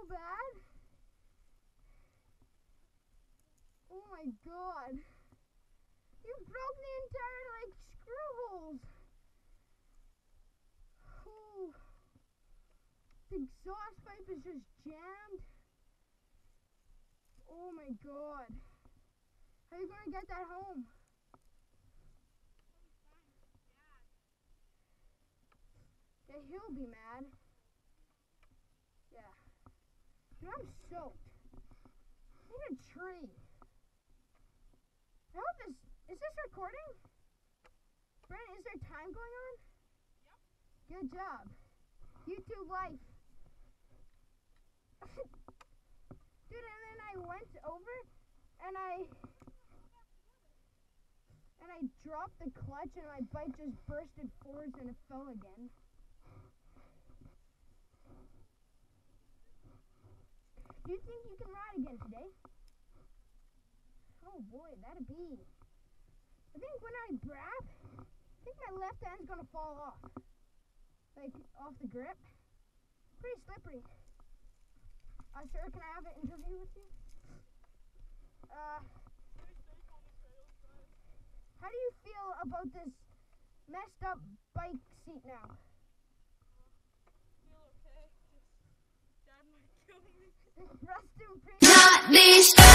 Bad? Oh my god. You broke the entire, like, screw holes. Oh. The exhaust pipe is just jammed. Oh my god. How are you gonna get that home? Yeah, he'll be mad. Yeah. Dude, I'm soaked. I need a tree. I hope is this recording? Brandon, is there time going on? Yep. Good job. YouTube life. Dude, and then I went over and I dropped the clutch and my bike just bursted forwards and it fell again. Do you think you can ride again today? Oh boy, that'd be. I think when I brap, I think my left hand's gonna fall off. Like, off the grip. Pretty slippery. Sir, can I have an interview with you? How do you feel about this messed up bike seat now? Feel okay. Dad might kill me. Rest in peace.